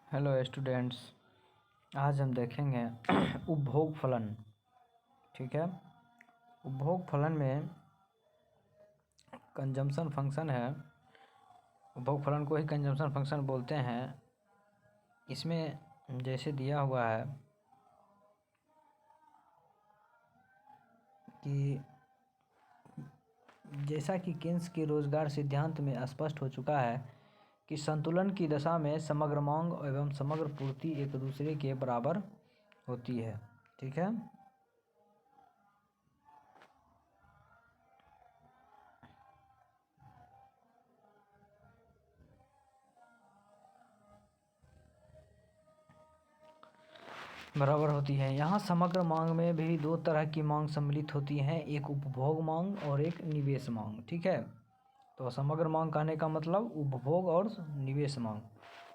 Hello students, आज हम देखेंगे उपभोग फलन। ठीक है, उपभोग फलन में कंजम्पशन फंक्शन है। उपभोग फलन को ही कंजम्पशन फंक्शन बोलते हैं। इसमें जैसे दिया हुआ है कि जैसा कि केन्स के रोजगार सिद्धांत में स्पष्ट हो चुका है कि संतुलन की दशा में समग्र मांग एवं समग्र पूर्ति एक दूसरे के बराबर होती है। ठीक है, बराबर होती है। यहाँ समग्र मांग में भी दो तरह की मांग सम्मिलित होती हैं, एक उपभोग मांग और एक निवेश मांग। ठीक है, तो समग्र मांग कहने का मतलब उपभोग और निवेश मांग।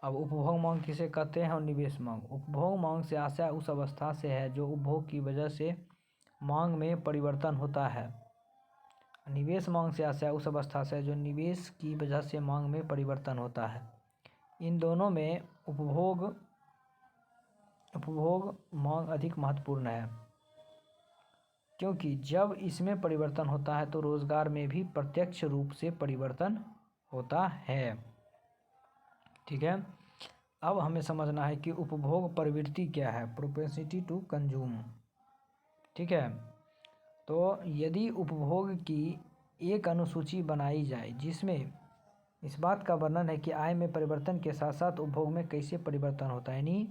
अब उपभोग मांग किसे कहते हैं और निवेश मांग? उपभोग मांग से आशय उस अवस्था से है जो उपभोग की वजह से मांग में परिवर्तन होता है। निवेश मांग से आशय उस अवस्था से जो निवेश की वजह से मांग में परिवर्तन होता है। इन दोनों में उपभोग मांग अधिक महत्वपूर्ण है, क्योंकि जब इसमें परिवर्तन होता है तो रोजगार में भी प्रत्यक्ष रूप से परिवर्तन होता है। ठीक है, अब हमें समझना है कि उपभोग प्रवृत्ति क्या है, प्रोपेंसिटी टू कंज्यूम। ठीक है, तो यदि उपभोग की एक अनुसूची बनाई जाए जिसमें इस बात का वर्णन है कि आय में परिवर्तन के साथ साथ उपभोग में कैसे परिवर्तन होता है, यानी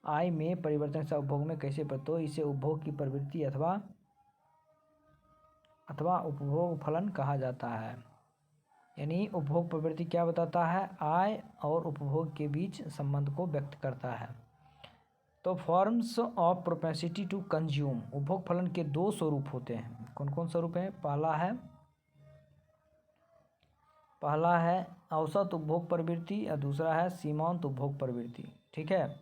आय में परिवर्तन से उपभोग में कैसे तो इसे उपभोग की प्रवृत्ति अथवा उपभोग फलन कहा जाता है। यानी उपभोग प्रवृत्ति क्या बताता है? आय और उपभोग के बीच संबंध को व्यक्त करता है। तो forms of propensity to consume, उपभोग फलन के दो स्वरूप होते हैं। कौन कौन स्वरूप हैं? पहला है औसत उपभोग प्रवृत्ति और दूसरा है सीमांत उपभोग प्रवृत्ति। ठीक है,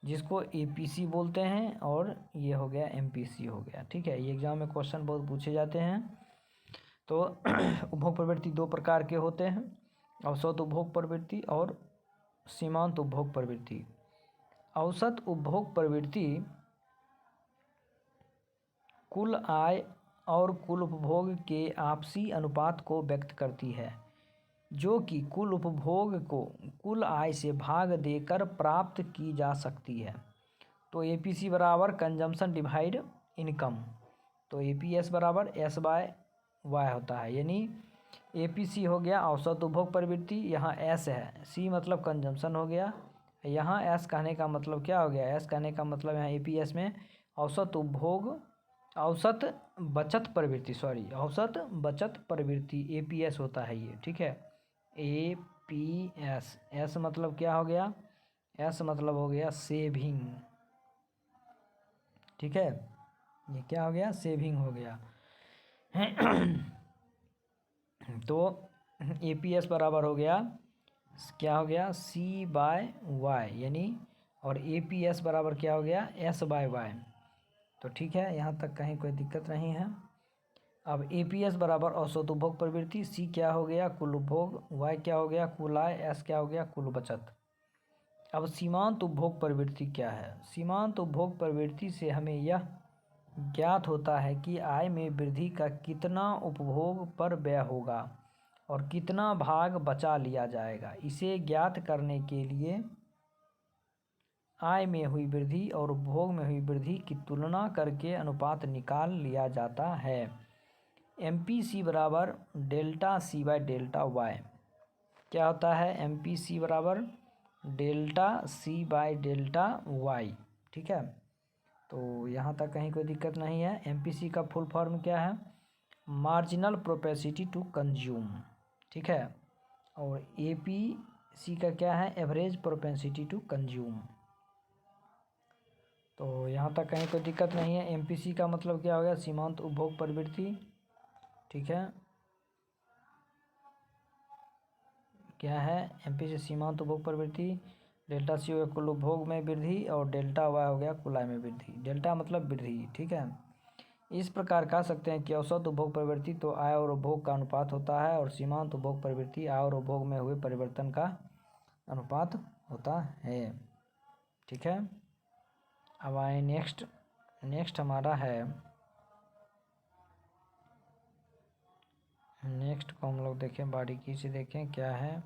जिसको एपीसी बोलते हैं और ये हो गया एमपीसी हो गया। ठीक है, ये एग्जाम में क्वेश्चन बहुत पूछे जाते हैं। तो उपभोग प्रवृत्ति दो प्रकार के होते हैं, औसत उपभोग प्रवृत्ति और सीमांत उपभोग प्रवृत्ति। औसत उपभोग प्रवृत्ति कुल आय और कुल उपभोग के आपसी अनुपात को व्यक्त करती है, जो कि कुल उपभोग को कुल आय से भाग देकर प्राप्त की जा सकती है। तो एपीसी बराबर कंजम्पशन डिवाइड इनकम, तो एपीएस बराबर एस बाय वाई होता है। यानी एपीसी हो गया औसत उपभोग प्रवृत्ति, यहाँ एस है, सी मतलब कंजम्पशन हो गया, यहाँ एस कहने का मतलब क्या हो गया? एस कहने का मतलब यहाँ एपीएस में औसत बचत प्रवृत्ति एपीएस होता है ये। ठीक है, एपीएस, एस मतलब क्या हो गया? एस मतलब हो गया सेविंग। ठीक है, ये क्या हो गया? सेविंग हो गया। तो एपीएस बराबर हो गया, क्या हो गया? सी बाय वाई, यानी और एपीएस बराबर क्या हो गया? S by Y. तो ठीक है, यहाँ तक कहीं कोई दिक्कत नहीं है। अब एपीएस बराबर औसत उपभोग प्रवृत्ति, सी क्या हो गया? कुल उपभोग, वाई क्या हो गया? कुल आय, एस क्या हो गया? कुल बचत। अब सीमांत उपभोग प्रवृत्ति क्या है? सीमांत उपभोग प्रवृत्ति से हमें यह ज्ञात होता है कि आय में वृद्धि का कितना उपभोग पर व्यय होगा और कितना भाग बचा लिया जाएगा। इसे ज्ञात करने के लिए आय में हुई वृद्धि और उपभोग में हुई वृद्धि की तुलना करके अनुपात निकाल लिया जाता है। एमपीसी बराबर delta C by delta Y. क्या होता है? एमपीसी बराबर delta C by delta Y. ठीक है, तो यहाँ तक कहीं कोई दिक्कत नहीं है। एमपीसी का फुल फॉर्म क्या है? Marginal propensity to consume. ठीक है, और एपीसी का क्या है? Average propensity to consume. तो यहाँ तक कहीं कोई दिक्कत नहीं है। एमपीसी का मतलब क्या हो गया? सीमांत उपभोग प्रवृत्ति। ठीक है, क्या है? एमपीसी सीमांत उपभोग प्रवृत्ति। डेल्टा सी हो गया कुल उपभोग में वृद्धि और डेल्टा वाई हो गया कुल आय में वृद्धि। डेल्टा मतलब वृद्धि। ठीक है, इस प्रकार कह सकते हैं कि औसत उपभोग प्रवृत्ति तो आय और उपभोग का अनुपात होता है और सीमांत उपभोग प्रवृत्ति आय और उपभोग में हुए परिवर्तन का अनुपात होता है। ठीक है। अब आए नेक्स्ट हमारा है, नेक्स्ट को हम लोग देखें, बारीकी से देखें क्या है।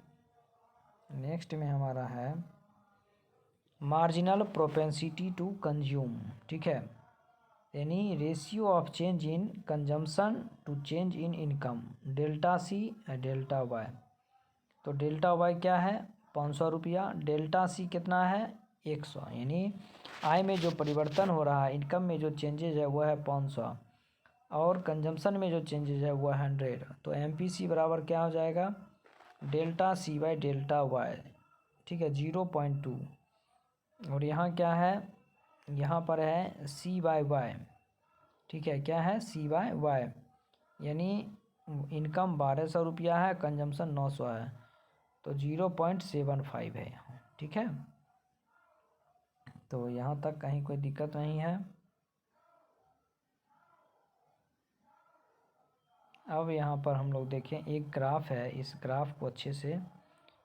नेक्स्ट में हमारा है मार्जिनल प्रोपेंसिटी टू कंज्यूम, ठीक है, यानी ratio of change in consumption to change in income, delta C delta Y. तो डेल्टा वाई क्या है 500 रुपया, डेल्टा सी कितना है 100, यानी आय में जो परिवर्तन हो रहा है, इनकम में जो चेंजेज है वह है 500 और कंजम्पशन में जो चेंजेज है वह 100। तो एमपीसी बराबर क्या हो जाएगा, delta C by delta Y, ठीक है, 0.2। और यहाँ क्या है, यहाँ पर है सी बाई वाई, ठीक है, क्या है सी बाई वाई, यानी इनकम 1200 रुपया है, कंजम्पशन 900 है, तो 0.75 है यहाँ, ठीक है। तो यहाँ तक कहीं कोई दिक्कत नहीं है। अब यहाँ पर हम लोग देखें, एक ग्राफ है, इस ग्राफ को अच्छे से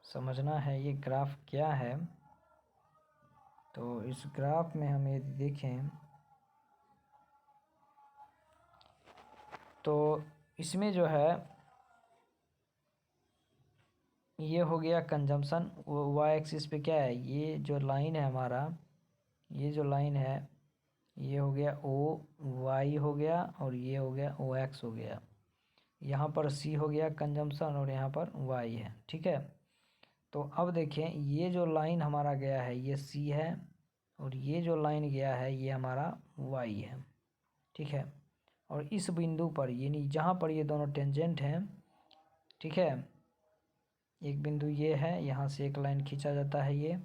समझना है, ये ग्राफ क्या है। तो इस ग्राफ में हम यदि देखें तो इसमें जो है ये हो गया कंजम्पशन, वाई एक्सिस पे क्या है, ये जो लाइन है हमारा, ये जो लाइन है ये हो गया ओ वाई हो गया और ये हो गया ओ एक्स हो गया, यहाँ पर सी हो गया कंजम्पशन और यहाँ पर वाई है, ठीक है। तो अब देखें ये जो लाइन हमारा गया है ये सी है और ये जो लाइन गया है ये हमारा वाई है, ठीक है। और इस बिंदु पर यानी जहाँ पर ये दोनों टेंजेंट हैं, ठीक है, एक बिंदु ये है, यहाँ से एक लाइन खींचा जाता है ये,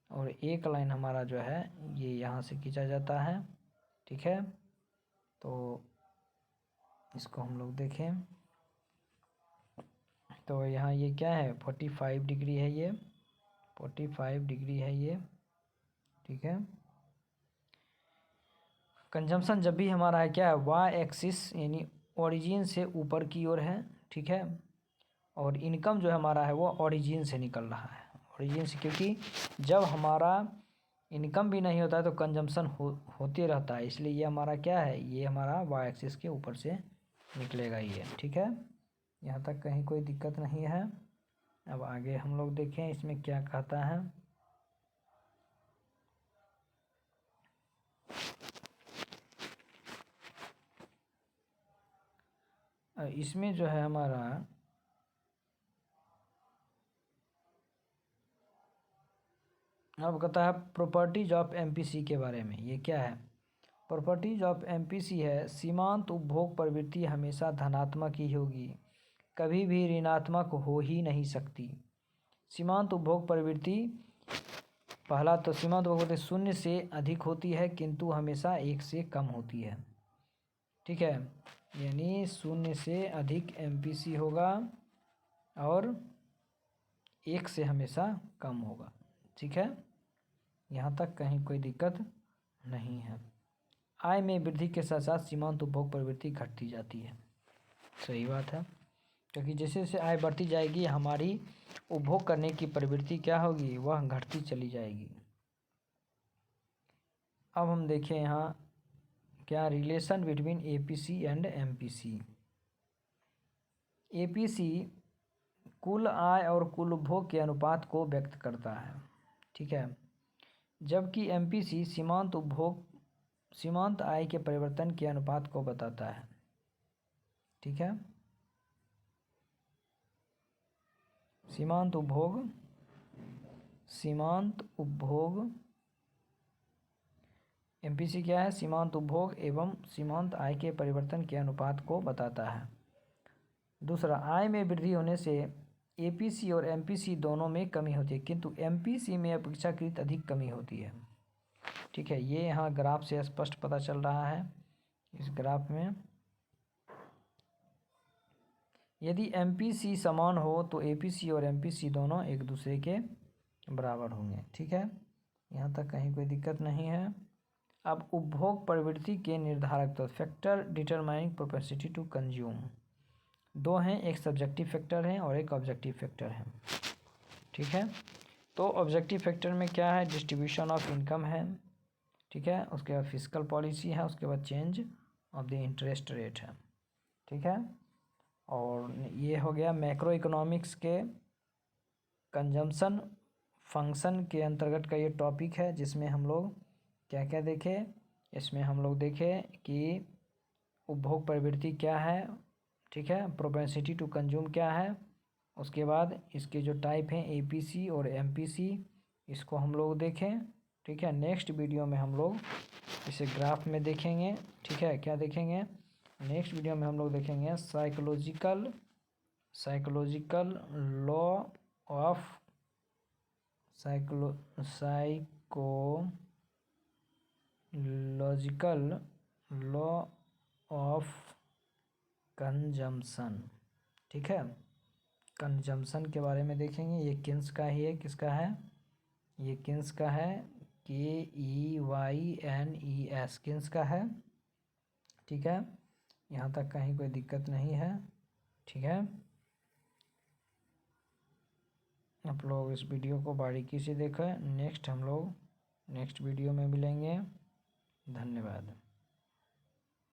और एक लाइन हमारा जो है ये यहाँ से खींचा जाता है, ठीक है। तो इसको हम लोग देखें तो यहाँ ये क्या है 45 डिग्री है, ये 45 डिग्री है ये, ठीक है। कंजम्पशन जब भी हमारा है क्या है वाई एक्सिस यानी ओरिजिन से ऊपर की ओर है, ठीक है, और इनकम जो हमारा है वो ओरिजिन से निकल रहा है, ओरिजिन से, क्योंकि जब हमारा इनकम भी नहीं होता है तो कंजम्पशन होते रहता है, इसलिए ये हमारा क्या है, ये हमारा वाई एक्सिस के ऊपर से निकलेगा ये, ठीक है। यहाँ तक कहीं कोई दिक्कत नहीं है। अब आगे हम लोग देखें इसमें क्या कहता है। इसमें जो है हमारा अब कहता है प्रॉपर्टीज ऑफ एमपीसी के बारे में, ये क्या है प्रॉपर्टीज ऑफ एमपीसी है, सीमांत उपभोग प्रवृत्ति हमेशा धनात्मक ही होगी, कभी भी ऋणात्मक हो ही नहीं सकती। सीमांत उपभोग प्रवृत्ति, पहला तो सीमांत उपभोग प्रवृत्ति 0 से अधिक होती है किंतु हमेशा 1 से कम होती है, ठीक है, यानी 0 से अधिक एमपीसी होगा और 1 से हमेशा कम होगा, ठीक है। यहाँ तक कहीं कोई दिक्कत नहीं है। आय में वृद्धि के साथ साथ सीमांत उपभोग प्रवृत्ति घटती जाती है, सही बात है, क्योंकि जैसे जैसे आय बढ़ती जाएगी हमारी उपभोग करने की प्रवृत्ति क्या होगी, वह घटती चली जाएगी। अब हम देखें यहाँ क्या relation between APC and MPC. APC कुल आय और कुल उपभोग के अनुपात को व्यक्त करता है, ठीक है, जबकि एमपीसी सीमांत आय के परिवर्तन के अनुपात को बताता है, ठीक है। सीमांत उपभोग एमपीसी क्या है, सीमांत उपभोग एवं सीमांत आय के परिवर्तन के अनुपात को बताता है। दूसरा, आय में वृद्धि होने से एपीसी और एमपीसी दोनों में कमी होती है किंतु एमपीसी में अपेक्षाकृत अधिक कमी होती है, ठीक है, ये यहाँ ग्राफ से स्पष्ट पता चल रहा है। इस ग्राफ में यदि एमपीसी समान हो तो एपीसी और एमपीसी दोनों एक दूसरे के बराबर होंगे, ठीक है, यहाँ तक कहीं कोई दिक्कत नहीं है। अब उपभोग प्रवृत्ति के निर्धारक तो factor determining propensity to consume, दो हैं, एक सब्जेक्टिव फैक्टर है और एक ऑब्जेक्टिव फैक्टर है, ठीक है। तो ऑब्जेक्टिव फैक्टर में क्या है, डिस्ट्रीब्यूशन ऑफ इनकम है, ठीक है, उसके बाद फिस्कल पॉलिसी है, उसके बाद change of the interest rate है, ठीक है। और ये हो गया मैक्रो इकोनॉमिक्स के कंजम्पशन फंक्शन के अंतर्गत का ये टॉपिक है, जिसमें हम लोग क्या क्या देखे, इसमें हम लोग देखे कि उपभोग प्रवृत्ति क्या है, ठीक है, प्रोपेंसिटी टू कंज्यूम क्या है, उसके बाद इसके जो टाइप हैं एपीसी और एमपीसी, इसको हम लोग देखें, ठीक है। नेक्स्ट वीडियो में हम लोग इसे ग्राफ में देखेंगे, ठीक है। क्या देखेंगे, नेक्स्ट वीडियो में हम लोग देखेंगे psychological law of psychological law of consumption, ठीक है। कंजम्पशन के बारे में देखेंगे, ये किन्स का ही है, किसका है, ये किन्स का है, KEYNES किन्स का है, ठीक है। यहाँ तक कहीं कोई दिक्कत नहीं है, ठीक है। आप लोग इस वीडियो को बारीकी से देखें। नेक्स्ट हम लोग नेक्स्ट वीडियो में मिलेंगे। धन्यवाद।